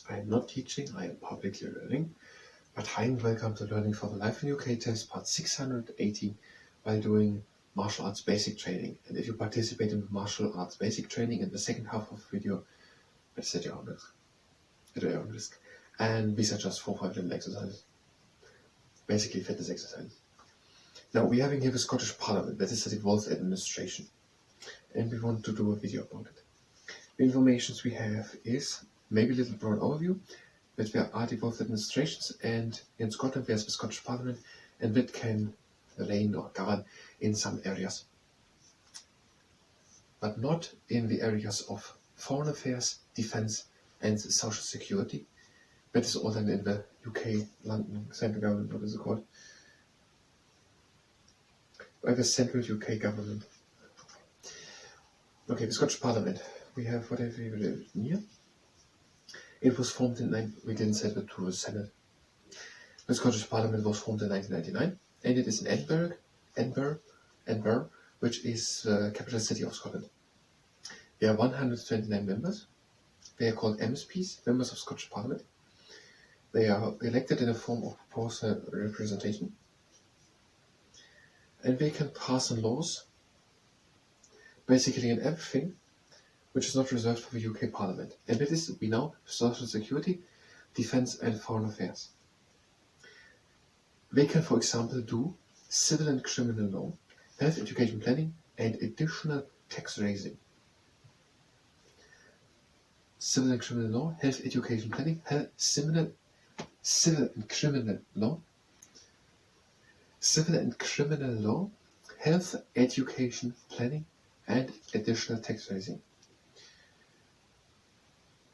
I am not teaching, I am publicly learning. But hi and welcome to Learning for the Life in UK test part 680 while doing martial arts basic training. And if you participate in the martial arts basic training in the second half of the video, it's at your own risk. At your own risk. And these are just 4-5 little exercises. Basically fitness exercises. Now we're having here the Scottish Parliament, that is the devolved administration. And we want to do a video about it. The information we have is maybe a little broad overview, that there are devolved administrations, and in Scotland there's the Scottish Parliament, and that can reign or govern in some areas, but not in the areas of foreign affairs, defence and social security. That is all then in the UK, London, central government, what is it called? By the central UK government. Okay, the Scottish Parliament. We have whatever we have here. It was formed in, we didn't set it to the Senate. The Scottish Parliament was formed in 1999, and it is in Edinburgh, which is the capital city of Scotland. There are 129 members. They are called MSPs, members of Scottish Parliament. They are elected in a form of proportional representation, and they can pass on laws, basically in everything which is not reserved for the UK Parliament. And that is, we know, social security, defence and foreign affairs. They can, for example, do civil and criminal law, health, education planning and additional tax raising. Civil and criminal law, health, education planning, civil and criminal law, health, education planning and additional tax raising.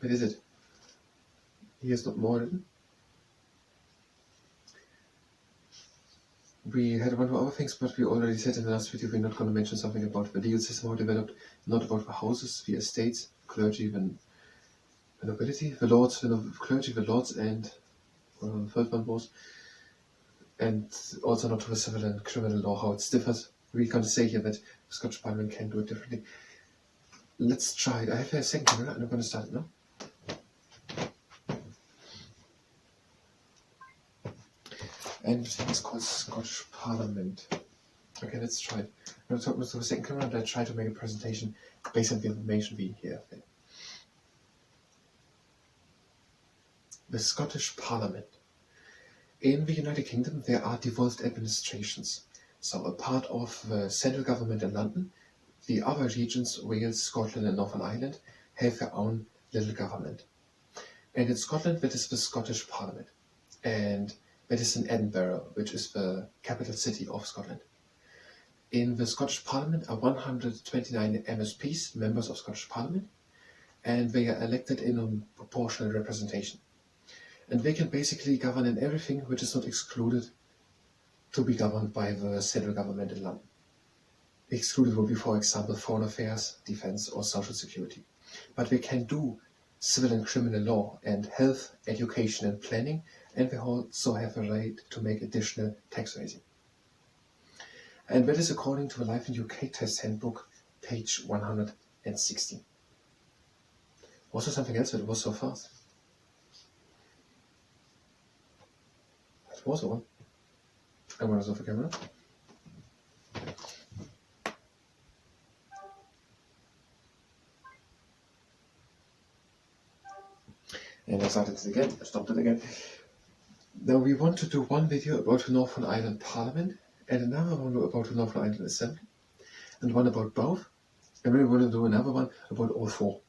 What is it? Here's not more written. We had one of other things, but we already said in the last video we're not going to mention something about the legal system, how developed, not about the houses, the estates, clergy, the nobility, the lords, the clergy, the lords, and third one was, and also not the civil and criminal law, how it differs. We're going to say here that the Scottish Parliament can do it differently. Let's try it. I have a second camera and I'm going to start it now. And it's called Scottish Parliament. Okay, let's try it. I'm going to talk with the second camera and I try to make a presentation based on the information we hear. The Scottish Parliament. In the United Kingdom there are devolved administrations. So a part of the central government in London, the other regions, Wales, Scotland and Northern Ireland, have their own little government. And in Scotland that is the Scottish Parliament. And that is in Edinburgh, which is the capital city of Scotland. In the Scottish Parliament are 129 MSPs, members of Scottish Parliament, and they are elected in on proportional representation. And they can basically govern in everything which is not excluded to be governed by the central government in London. Excluded will be, for example, foreign affairs, defence or social security. But they can do civil and criminal law and health, education and planning, and they also have a right to make additional tax raising. And that is according to the Life in UK Test Handbook, page 116. Was there something else that was so fast? That was the one. I want to off the camera. And I started it again, I stopped it again. Now we want to do one video about the Northern Ireland Parliament and another one about the Northern Ireland Assembly and one about both, and then we want to do another one about all four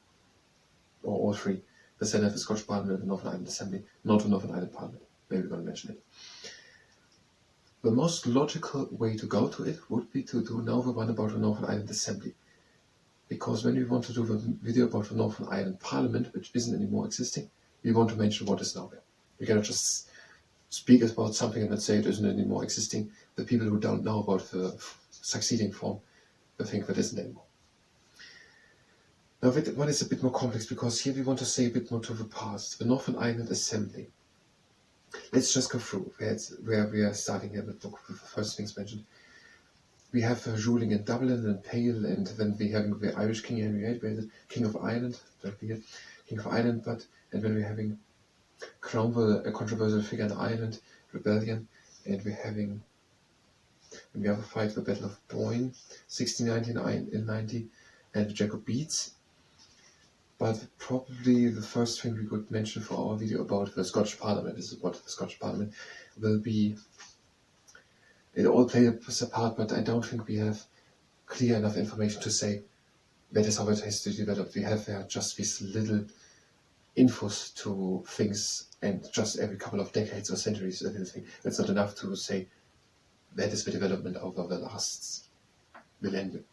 or all three, the Senate, the Scottish Parliament and the Northern Ireland Assembly, not the Northern Ireland Parliament. Maybe we're going to mention it. The most logical way to go to it would be to do now the one about the Northern Ireland Assembly, because when we want to do the video about the Northern Ireland Parliament, which isn't anymore existing, we want to mention what is now there. We cannot just speak about something and then say it isn't anymore existing. The people who don't know about the succeeding form will think that isn't anymore. Now that one is a bit more complex because here we want to say a bit more to the past. The Northern Ireland Assembly. Let's just go through where we are starting here with the first things mentioned. We have ruling in Dublin and Pale, and then we having the Irish King Henry VIII, King of Ireland, and then we're having Cromwell, a controversial figure in Ireland, rebellion, and we have a fight, the Battle of Boyne, 1690, and the Jacobites. But probably the first thing we could mention for our video about the Scottish Parliament is what the Scottish Parliament will be. It all played a part, but I don't think we have clear enough information to say that is how it has to develop. We have just these little infos to things, and just every couple of decades or centuries, a little thing. That's not enough to say that is the development over the last millennium.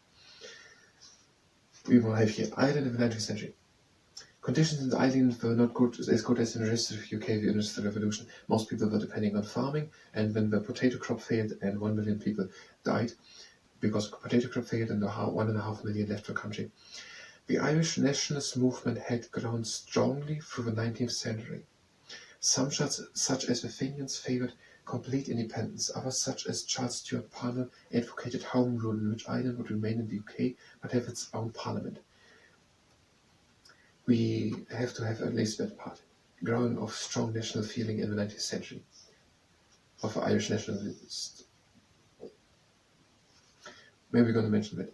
We will have here Ireland in the 19th century. Conditions in Ireland were not as good as in the rest of the UK during the Industrial Revolution. Most people were depending on farming, and when the potato crop failed and 1 million people died because the potato crop failed and 1.5 million left the country. The Irish nationalist movement had grown strongly through the 19th century. Some such as the Fenians favoured complete independence, others such as Charles Stewart Parnell advocated home rule in which Ireland would remain in the UK but have its own parliament. We have to have at least that part. Growing of strong national feeling in the 19th century of Irish nationalists. Maybe we're going to mention that.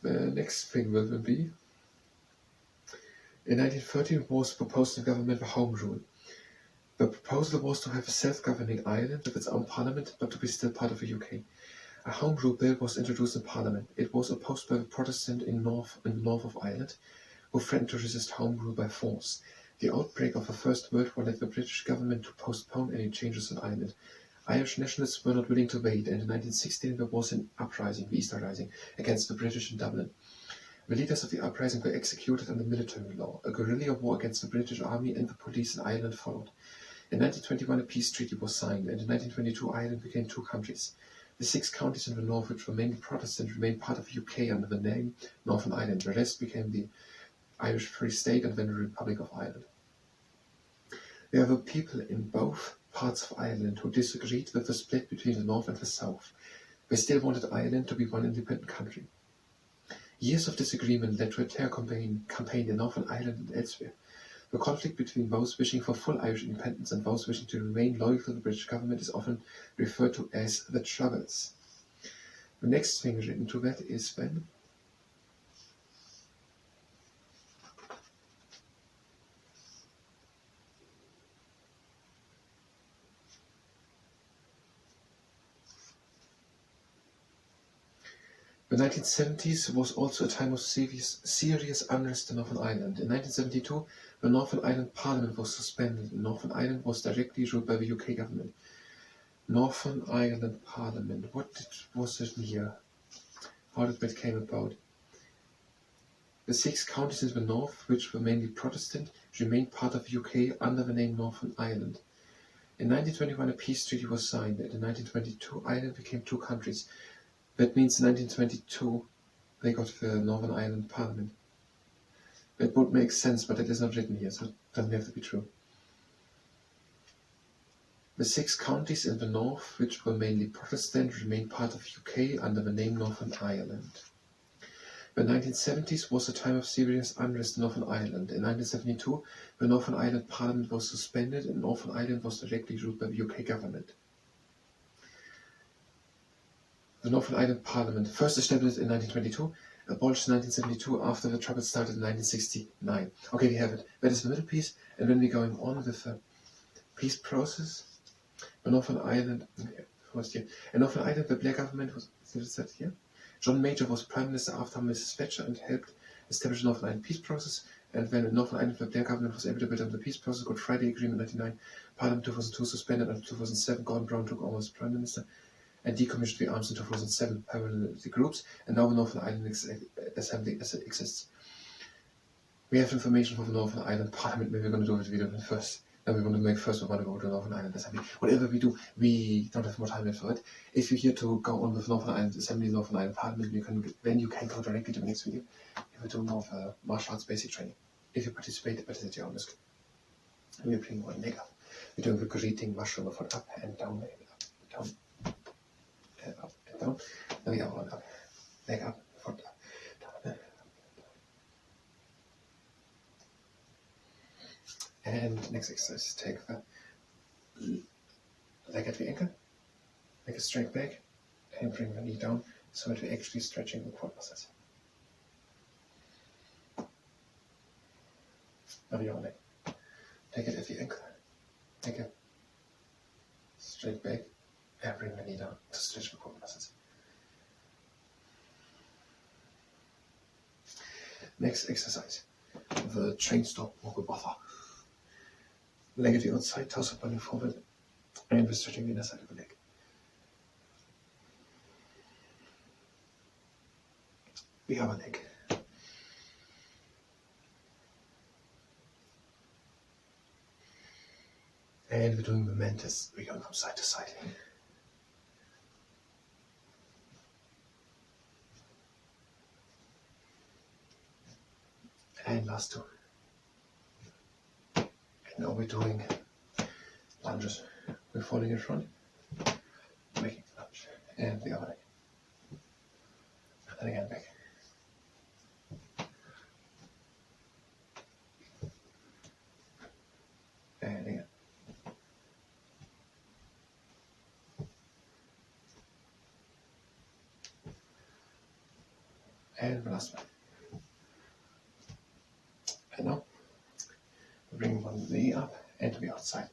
The next thing will be in 1913 was proposed in government the Home Rule. The proposal was to have a self-governing Ireland with its own parliament, but to be still part of the UK. A Home Rule bill was introduced in Parliament. It was opposed by the Protestants in the north of Ireland, who threatened to resist Home Rule by force. The outbreak of the First World War led the British government to postpone any changes in Ireland. Irish nationalists were not willing to wait, and in 1916 there was an uprising, the Easter Rising, against the British in Dublin. The leaders of the uprising were executed under military law. A guerrilla war against the British Army and the police in Ireland followed. In 1921 a peace treaty was signed, and in 1922 Ireland became 2 countries. The 6 counties in the north, which were mainly Protestant, remained part of the UK under the name Northern Ireland. The rest became the Irish Free State and then the Republic of Ireland. There were people in both parts of Ireland who disagreed with the split between the North and the South. They still wanted Ireland to be one independent country. Years of disagreement led to a terror campaign in Northern Ireland and elsewhere. The conflict between those wishing for full Irish independence and those wishing to remain loyal to the British government is often referred to as the Troubles. The next thing written to that is when the 1970s was also a time of serious unrest in Northern Ireland. In 1972, the Northern Ireland Parliament was suspended, and Northern Ireland was directly ruled by the UK government. Northern Ireland Parliament, was it here? How did that came about? The 6 counties in the north, which were mainly Protestant, remained part of the UK under the name Northern Ireland. In 1921 a peace treaty was signed, and in 1922 Ireland became 2 countries. That means in 1922 they got the Northern Ireland Parliament. That would make sense, but it is not written here, so it doesn't have to be true. The 6 counties in the north, which were mainly Protestant, remained part of UK under the name Northern Ireland. The 1970s was a time of serious unrest in Northern Ireland. In 1972, the Northern Ireland Parliament was suspended and Northern Ireland was directly ruled by the UK government. The Northern Ireland Parliament, first established in 1922, abolished in 1972 after the Troubles started in 1969. Okay, we have it. That is the middle piece, and then we're going on with the peace process. The Northern Ireland, Northern Ireland, the Blair government was, is that here? John Major was Prime Minister after Mrs. Thatcher and helped establish the Northern Ireland peace process. And when the Northern Ireland, the Blair government was able to build up the peace process, Good Friday Agreement 1999, Parliament 2002 suspended until 2007, Gordon Brown took over as Prime Minister and decommissioned the arms in 2007, paramilitary groups, and now the Northern Ireland Assembly exists. We have information for the Northern Ireland Parliament. Maybe we're going to do it video first. Then we're going to make first we want to go to the Northern Ireland Assembly. Whatever we do, we don't have more time left for it. If you're here to go on with Northern Ireland Assembly, Northern Ireland Parliament, then you can go directly to the next video. If we do more of martial arts basic training. If you participate at your own risk. We're playing one leg up. We're doing the greeting mushroom foot up and down, leg up, down. Up and down. Then we have one up, leg up, foot up, down, And next exercise, take the leg at the ankle, make a straight back, and bring the knee down so that we're actually stretching the quad muscles. Now the other leg. Take it at the ankle, make a straight back, and bring the knee down to stretch the quad muscles. Next exercise, the train stop walk buffer. Leg at the outside, toes up bending forward, and we're stretching the inner side of the leg. The other leg. And we're doing momentous, we're going from side to side. And last two. And now we're doing lunges. We're falling in front, making a lunge, and the other leg. And again back. And again. And the last one. And now, bring one knee up and to the outside.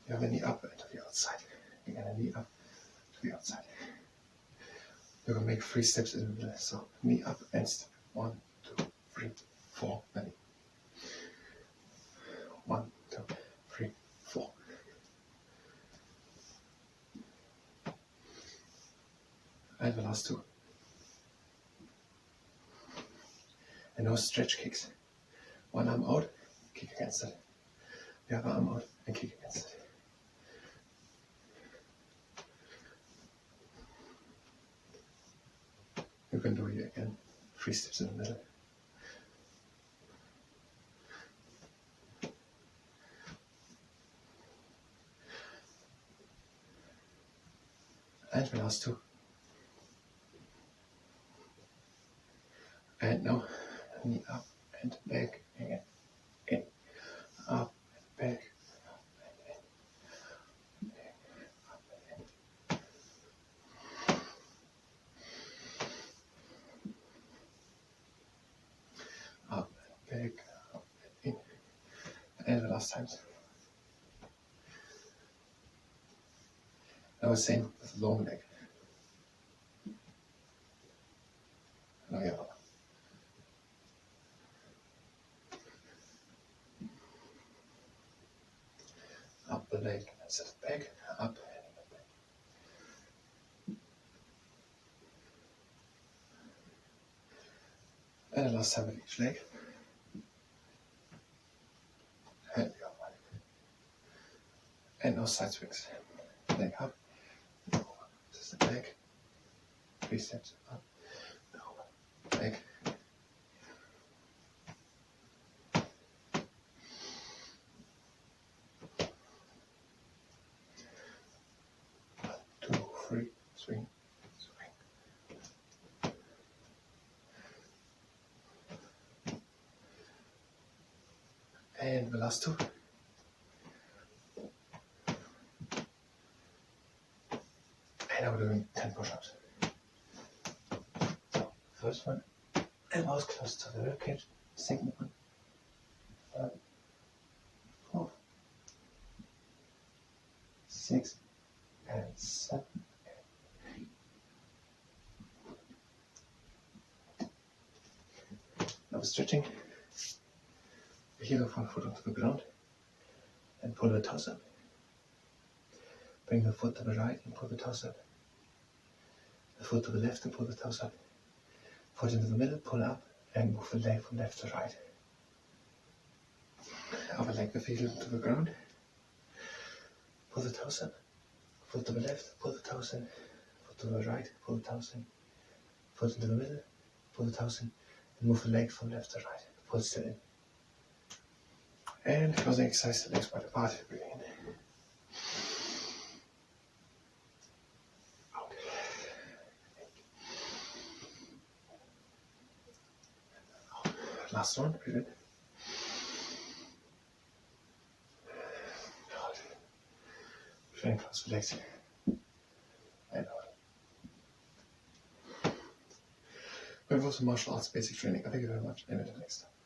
The other knee up and to the outside. Again, a knee up to the outside. We're going to make 3 steps in the middle. So, knee up and step. 1, 2, 3, 4, then knee. 1, 2, 3, 4. And the last 2. And now stretch kicks. One arm out, kick against it. The other arm out and kick against it. You can do it again. 3 steps in the middle. And the last 2. And now, knee up and back again. In, up and back, up and in, back, up and in. Up and back, up and in. And the last times. Now the same with the long leg. Now the other one. Up the leg and set it back, up and back. And the last time with each leg. And the other one. And now side swings. Leg up, over, step back, 3 steps up, over, back. Free, swing, swing. And the last 2. And now we're doing 10 push-ups. So, first one, elbows close to the ribcage. Second one, 3, 4, 6, and 7. Now we're stretching. The heel of one foot onto the ground and pull the toes up. Bring the foot to the right and pull the toes up. The foot to the left and pull the toes up. Foot into the middle, pull up and move the leg from left to right. Upper leg the heel to the ground. Pull the toes up. Foot to the left, pull the toes in. Foot to the right, pull the toes in. Foot into the middle, pull the toes in. And move the leg from left to right. Pull still in. And closing exercise, the legs wide apart. Breathing in. Out. Out. Last one, breathe in. Training class for Lexi. I know it. But it was a martial arts basic training. Thank you very much. Maybe the next time.